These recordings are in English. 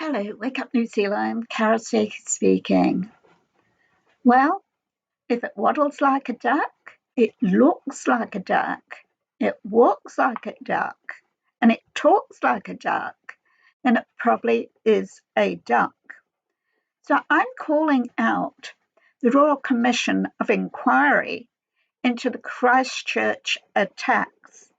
Hello, Wake Up New Zealand, Sakey speaking. Well, if it waddles like a duck, it looks like a duck, it walks like a duck, and it talks like a duck, then it probably is a duck. So I'm calling out the Royal Commission of Inquiry into the Christchurch attacks.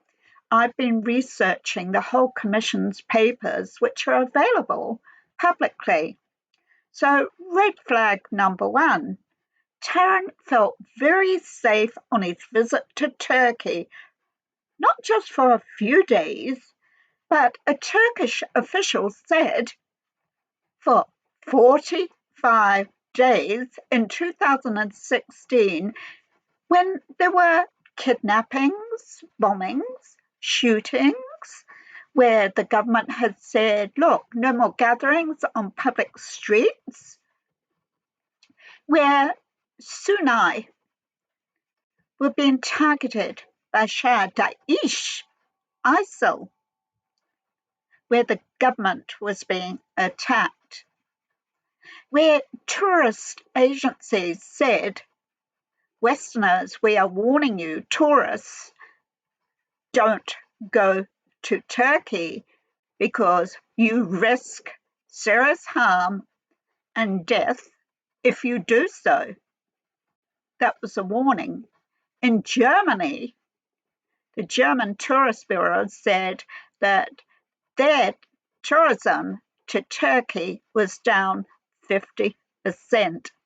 I've been researching the whole Commission's papers, which are available publicly. So, red flag number one, Tarrant felt very safe on his visit to Turkey, not just for a few days, but a Turkish official said for 45 days in 2016, when there were kidnappings, bombings, shootings, where the government had said, look, no more gatherings on public streets, where Sunni were being targeted by Shah Daesh, ISIL, where the government was being attacked, where tourist agencies said, Westerners, we are warning you, tourists, don't go to Turkey because you risk serious harm and death if you do so. That was a warning. In Germany, the German Tourist Bureau said that their tourism to Turkey was down 50%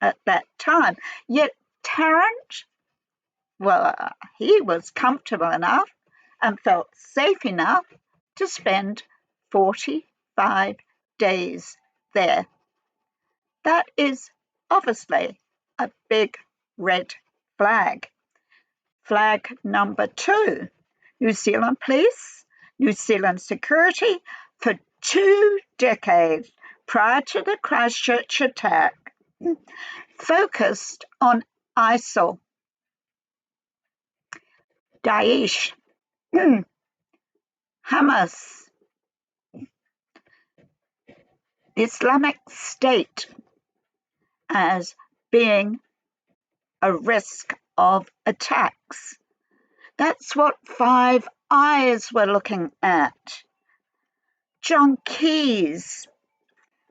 at that time. Yet Tarrant, well, he was comfortable enough and felt safe enough to spend 45 days there. That is obviously a big red flag. Flag number two, New Zealand Police, New Zealand Security for 2 decades prior to the Christchurch attack focused on ISIL, Daesh, Hamas, Islamic State as being a risk of attacks. That's what Five Eyes were looking at. John Keys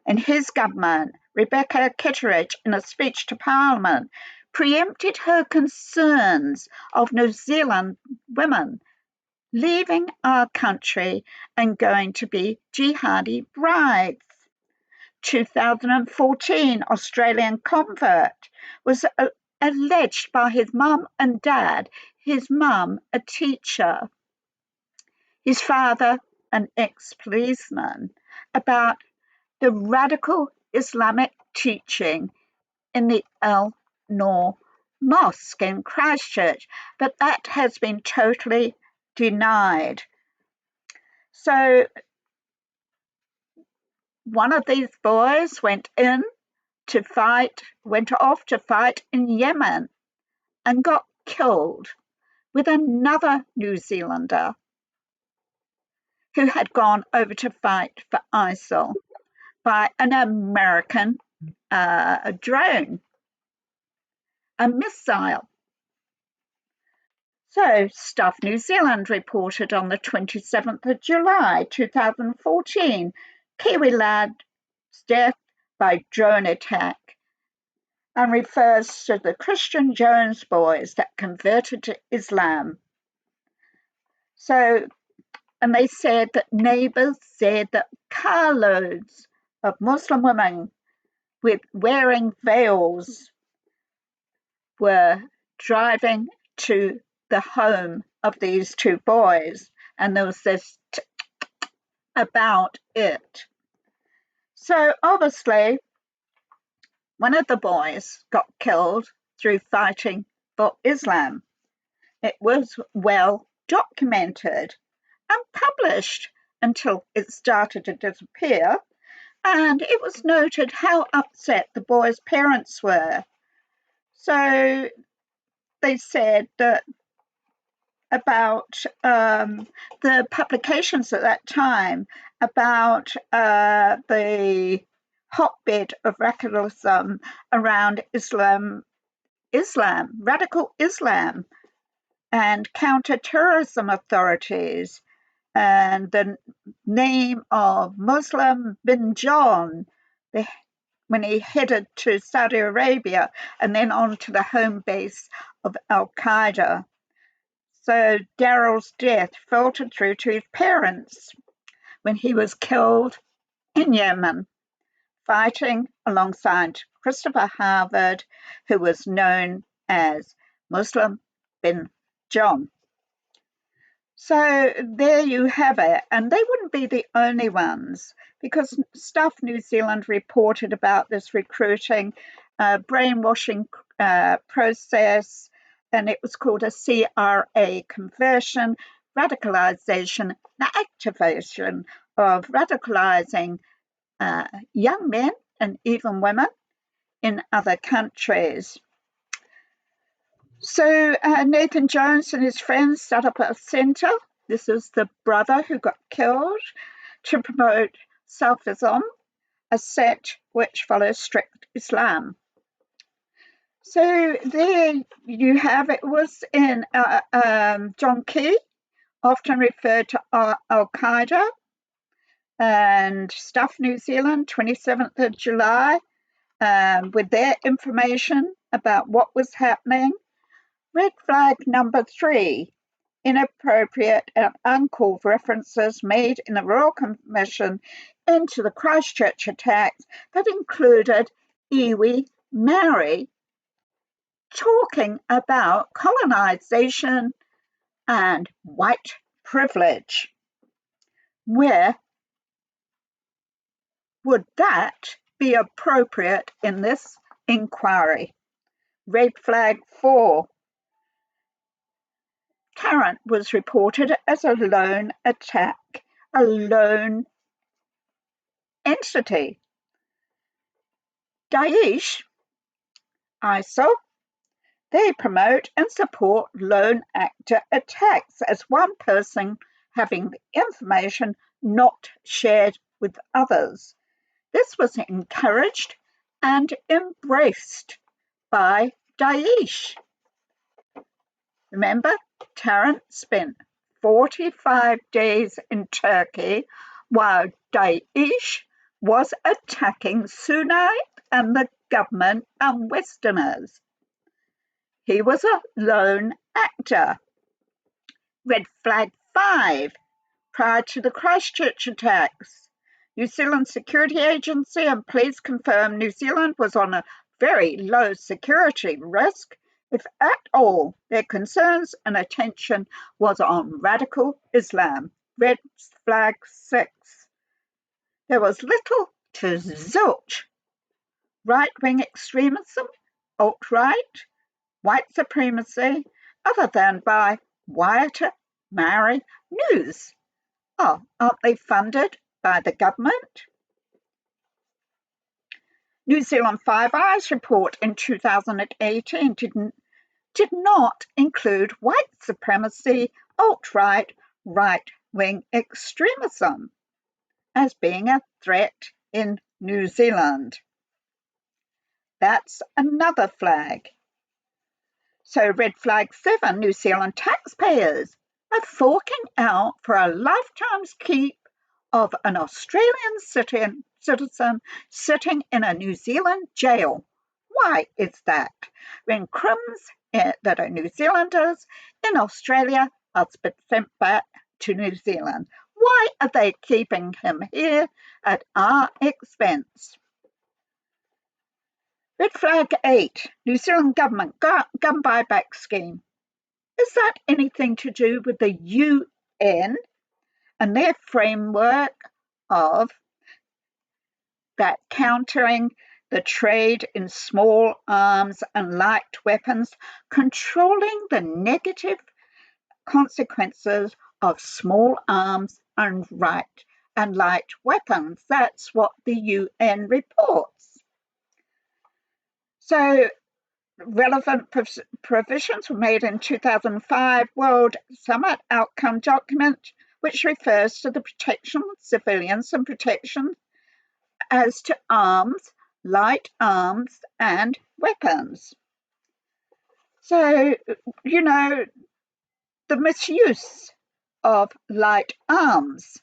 and his government, Rebecca Kitteridge, in a speech to Parliament, preempted her concerns of New Zealand women leaving our country and going to be jihadi brides. 2014, Australian convert was alleged by his mum and dad, his mum a teacher, his father an ex-policeman, about the radical Islamic teaching in the Al Noor Mosque in Christchurch, but that has been totally denied. So one of these boys went off to fight in Yemen and got killed with another New Zealander who had gone over to fight for ISIL by an American drone, a missile. So, Stuff New Zealand reported on the 27th of July 2014, Kiwi lad's death by drone attack, and refers to the Christian Jones boys that converted to Islam. So, and they said that neighbours said that carloads of Muslim women with wearing veils were driving to the home of these two boys, and there was this about it. So obviously, one of the boys got killed through fighting for Islam. It was well documented and published until it started to disappear, and it was noted how upset the boys' parents were. So they said that about the publications at that time about the hotbed of radicalism around radical Islam, and counter-terrorism authorities, and the name of Muslim bin John when he headed to Saudi Arabia and then on to the home base of Al-Qaeda. So Daryl's death filtered through to his parents when he was killed in Yemen, fighting alongside Christopher Harvard, who was known as Muslim bin John. So there you have it. And they wouldn't be the only ones, because Stuff New Zealand reported about this recruiting, brainwashing process, and it was called a CRA conversion, radicalization, and activation of radicalizing young men and even women in other countries. So Nathan Jones and his friends set up a centre. This is the brother who got killed, to promote Salafism, a sect which follows strict Islam. So there you have it. Was in John Key, often referred to Al-Qaeda, and Stuff New Zealand, 27th of July, with their information about what was happening. Red flag number 3, inappropriate and uncalled references made in the Royal Commission into the Christchurch attacks that included iwi Maori talking about colonisation and white privilege. Where would that be appropriate in this inquiry? Red flag 4. Tarrant was reported as a lone attack, a lone entity. Daesh, ISIL, they promote and support lone actor attacks as one person having the information not shared with others. This was encouraged and embraced by Daesh. Remember, Tarrant spent 45 days in Turkey while Daesh was attacking Sunni and the government and Westerners. He was a lone actor. Red flag 5. Prior to the Christchurch attacks, New Zealand Security Agency and police confirmed New Zealand was on a very low security risk. If at all, their concerns and attention was on radical Islam. Red flag 6. There was little to zilch right-wing extremism, alt-right, white supremacy, other than by Maori News. Oh, aren't they funded by the government? New Zealand Five Eyes report in 2018 did not include white supremacy, alt-right, right-wing extremism as being a threat in New Zealand. That's another flag. So red flag 7, New Zealand taxpayers are forking out for a lifetime's keep of an Australian citizen sitting in a New Zealand jail. Why is that? When crimes that are New Zealanders in Australia are sent back to New Zealand. Why are they keeping him here at our expense? Red flag 8, New Zealand government gun buyback scheme. Is that anything to do with the UN and their framework of that countering the trade in small arms and light weapons, controlling the negative consequences of small arms and light weapons? That's what the UN reports. So relevant provisions were made in 2005 World Summit Outcome Document which refers to the protection of civilians and protection as to arms, light arms, and weapons. So, the misuse of light arms.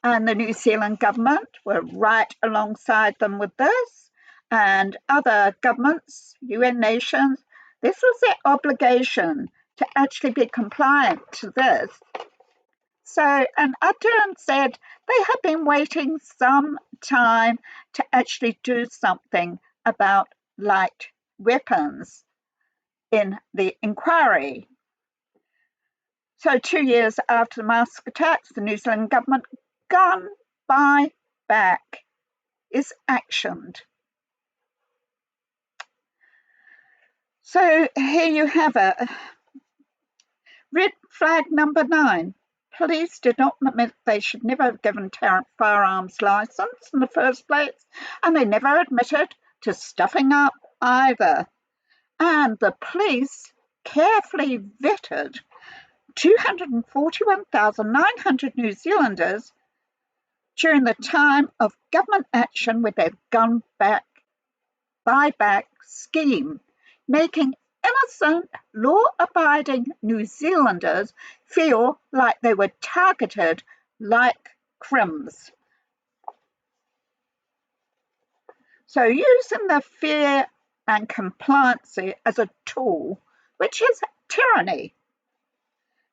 And the New Zealand government were right alongside them with this, and other governments, UN nations. This was their obligation to actually be compliant to this. So, and Ardern said they had been waiting some time to actually do something about light weapons in the inquiry. So 2 years after the mask attacks, the New Zealand government gun buyback is actioned. So here you have it. Red flag number 9. Police did not admit they should never have given Tarrant firearms licence in the first place, and they never admitted to stuffing up either. And the police carefully vetted 241,900 New Zealanders during the time of government action with their gun buyback scheme, making innocent, law-abiding New Zealanders feel like they were targeted like crims. So using the fear and compliancy as a tool, which is tyranny.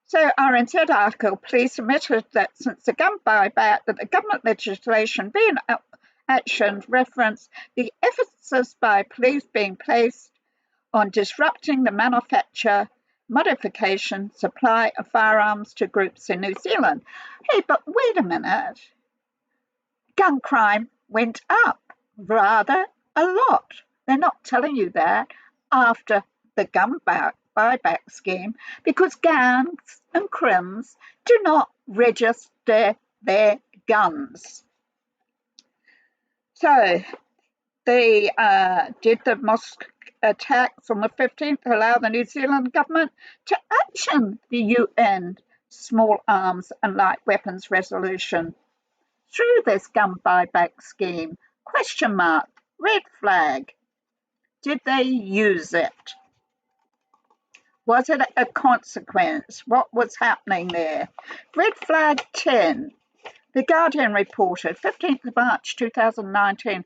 So RNZ article, police admitted that since the gun buyback, that the government legislation being actioned referenced the emphasis by police being placed on disrupting the manufacture, modification, supply of firearms to groups in New Zealand. Hey, but wait a minute. Gun crime went up rather a lot. They're not telling you that after the gun buyback scheme, because gangs and crims do not register their guns. So they did the mosque attacks on the 15th to allow the New Zealand government to action the UN small arms and light weapons resolution through this gun buyback scheme. Question mark, red flag. Did they use it? Was it a consequence? What was happening there? Red flag 10. The Guardian reported 15th of March 2019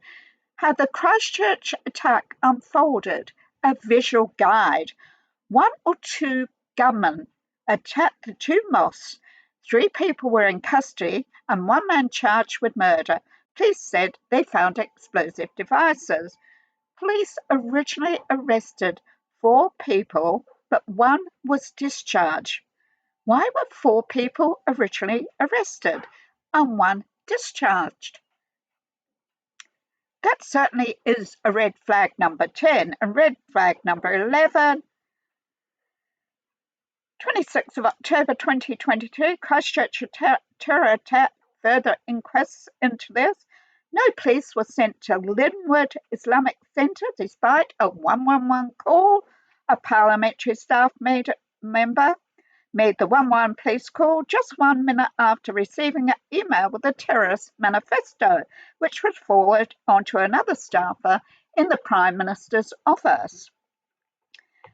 how the Christchurch attack unfolded, a visual guide. 1 or 2 gunmen attacked the 2 mosques. 3 people were in custody and 1 man charged with murder. Police said they found explosive devices. Police originally arrested 4 people, but 1 was discharged. Why were 4 people originally arrested and 1 discharged? That certainly is a red flag number 10. And red flag number 11, 26th of October 2022, Christchurch terror attack, further inquests into this. No police were sent to Linwood Islamic Centre despite a 111 call. A parliamentary staff member made the 111 police call just 1 minute after receiving an email with a terrorist manifesto, which was forwarded onto another staffer in the Prime Minister's office.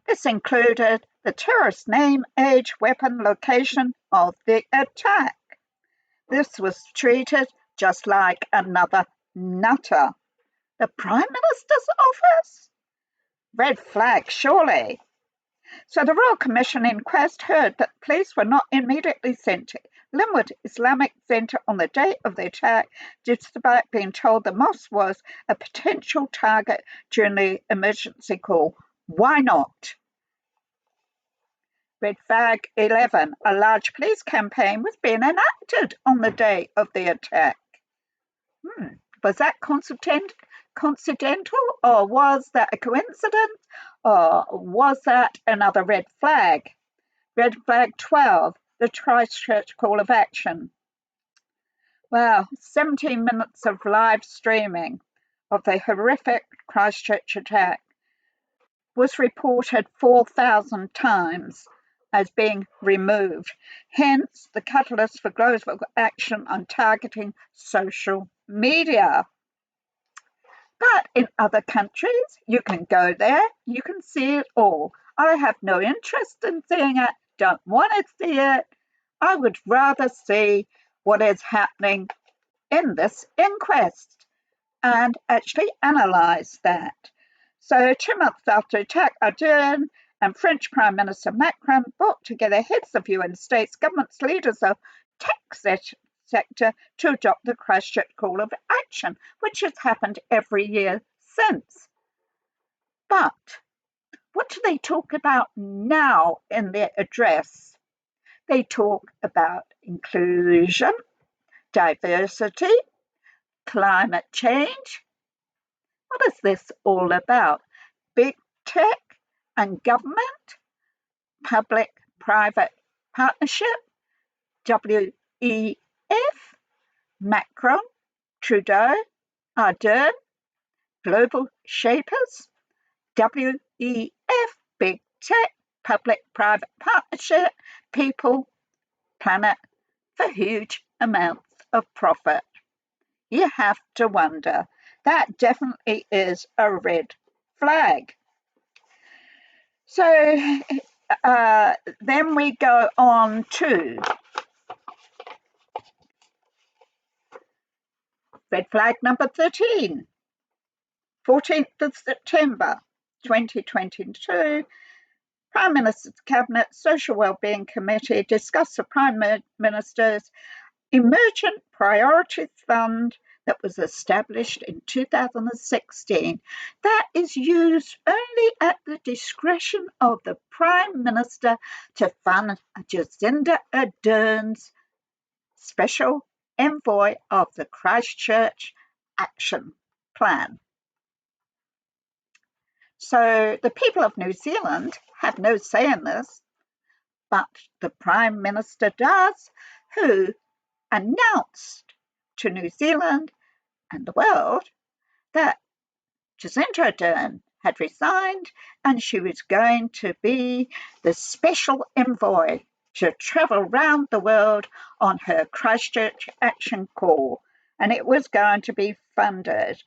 This included the terrorist name, age, weapon, location of the attack. This was treated just like another nutter. The Prime Minister's office? Red flag, surely. So the Royal Commission inquest heard that police were not immediately sent to Linwood Islamic Centre on the day of the attack, despite being told the mosque was a potential target during the emergency call. Why not? Red flag 11. A large police campaign was being enacted on the day of the attack. Was that coincidental, or was that a coincidence, or was that another red flag? Red flag 12. The Christchurch call of action. Well, 17 minutes of live streaming of the horrific Christchurch attack was reported 4,000 times, as being removed. Hence, the catalyst for global action on targeting social media. But in other countries, you can go there, you can see it all. I have no interest in seeing it, don't want to see it. I would rather see what is happening in this inquest and actually analyse that. So 2 months after attack, Ardern and French Prime Minister Macron brought together heads of UN states, governments, leaders of tech sector to adopt the Christchurch call of action, which has happened every year since. But what do they talk about now in their address? They talk about inclusion, diversity, climate change. What is this all about? Big tech and government, public-private partnership, WEF, Macron, Trudeu, Ardern, global shapers, WEF, big tech, public-private partnership, people, planet, for huge amounts of profit. You have to wonder. That definitely is a red flag. So then we go on to red flag number 13. 14th of September 2022, Prime Minister's Cabinet Social Wellbeing Committee discussed the Prime Minister's Emergent Priorities Fund that was established in 2016 that is used only at the discretion of the Prime Minister to fund Jacinda Ardern's Special Envoy of the Christchurch Action Plan. So the people of New Zealand have no say in this, but the Prime Minister does, who announced to New Zealand and the world that Jacinda Ardern had resigned and she was going to be the special envoy to travel around the world on her Christchurch Action Call, and it was going to be funded.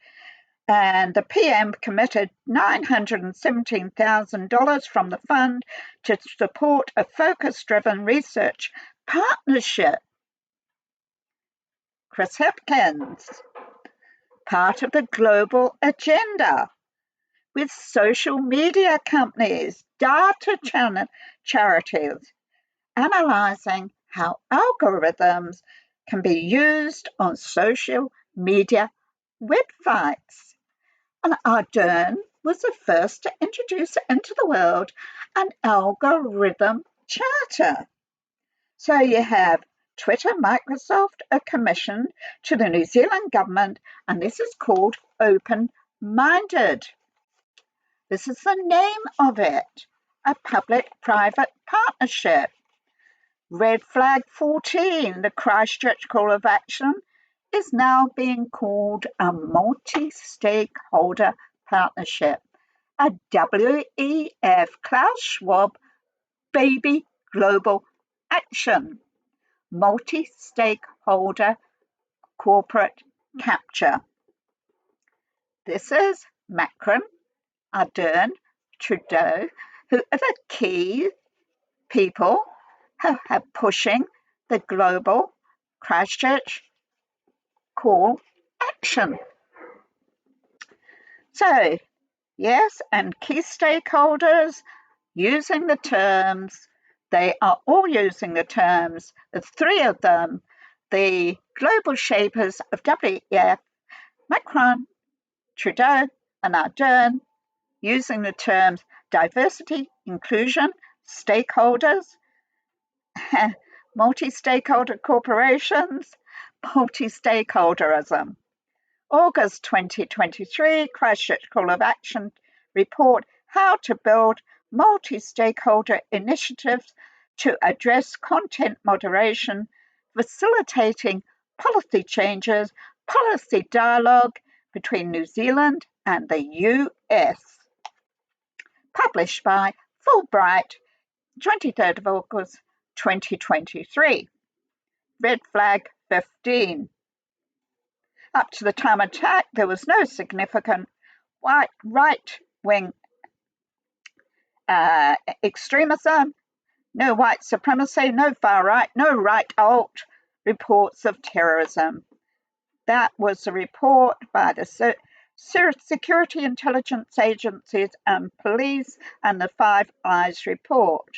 And the PM committed $917,000 from the fund to support a focus-driven research partnership. Chris Hipkins, part of the global agenda with social media companies, data charities, analysing how algorithms can be used on social media websites. And Ardern was the first to introduce into the world an algorithm charter. So you have Twitter, Microsoft, a commission to the New Zealand government, and this is called Open Minded. This is the name of it, a public-private partnership. Red flag 14, the Christchurch Call of Action, is now being called a multi-stakeholder partnership, a WEF Klaus Schwab baby global action, multi-stakeholder corporate capture. This is Macron, Ardern, Trudeu, who are the key people who are pushing the global Christchurch call action. So, yes, and key stakeholders using the terms, they are all using the terms, the three of them, the global shapers of WEF, Macron, Trudeu, and Ardern, using the terms diversity, inclusion, stakeholders, multi-stakeholder corporations, multi-stakeholderism. August 2023, Christchurch Call of Action report, How to Build Multi-Stakeholder Initiatives to Address Content Moderation, Facilitating Policy Changes, Policy Dialogue between New Zealand and the US. Published by Fulbright 23rd of August 2023. Red flag 15. Up to the time of attack, there was no significant right-wing extremism, no white supremacy, no far-right, no right-alt reports of terrorism. That was a report by the Security Intelligence Agencies and Police and the Five Eyes report.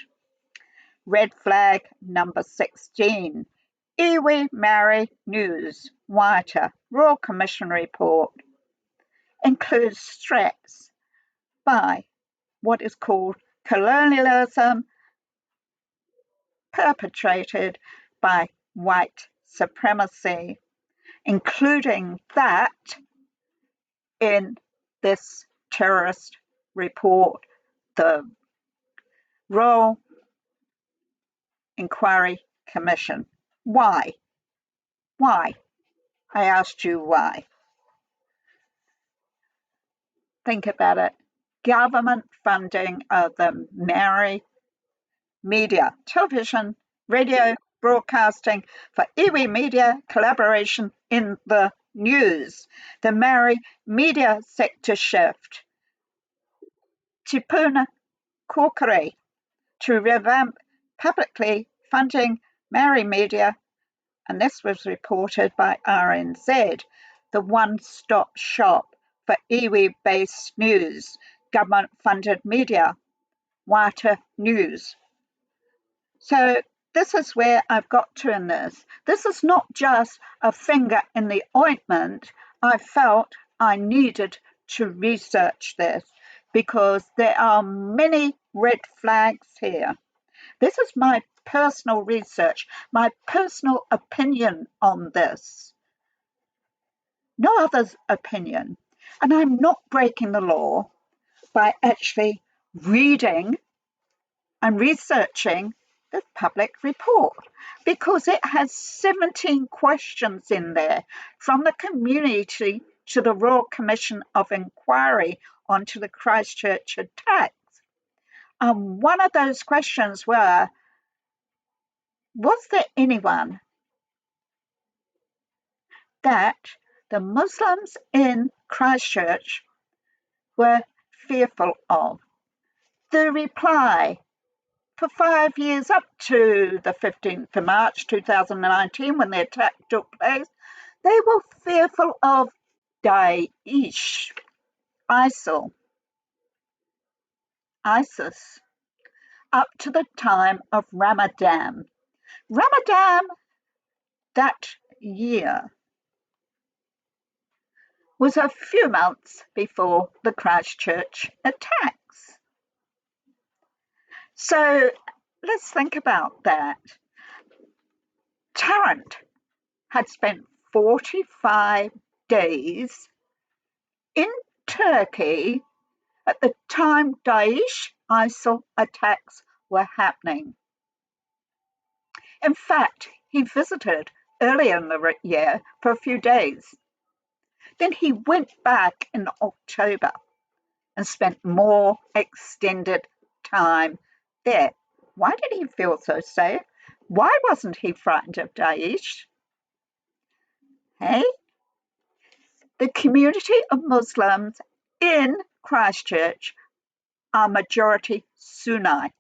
Red flag number 16. Iwi Maori News White Royal Commission report includes threats by what is called colonialism perpetrated by white supremacy, including that in this terrorist report, the Royal Inquiry Commission. Why? Why? I asked you why. Think about it. Government funding of the Maori media, television, radio, broadcasting for iwi media collaboration in the news. The Maori media sector shift. Te Puna Kōkiri to revamp publicly funding Maori media, and this was reported by RNZ, the one-stop shop for iwi-based news, government-funded media, Wata News. So this is where I've got to in this. This is not just a finger in the ointment. I felt I needed to research this because there are many red flags here. This is my personal research, my personal opinion on this. No other's opinion. And I'm not breaking the law by actually reading and researching the public report because it has 17 questions in there from the community to the Royal Commission of Inquiry onto the Christchurch attacks. And one of those questions were, was there anyone that the Muslims in Christchurch were fearful of? The reply, for 5 years up to the 15th of March 2019 when the attack took place, they were fearful of Daesh, ISIS, up to the time of Ramadan. Ramadan that year was a few months before the Christchurch attacks. So let's think about that. Tarrant had spent 45 days in Turkey at the time Daesh ISIL attacks were happening. In fact, he visited earlier in the year for a few days. Then he went back in October and spent more extended time there. Why did he feel so safe? Why wasn't he frightened of Daesh? Hey? The community of Muslims in Christchurch are majority Sunni.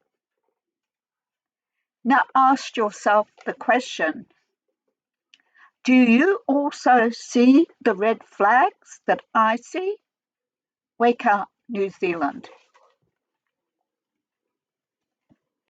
Now ask yourself the question, do you also see the red flags that I see? Wake up, New Zealand.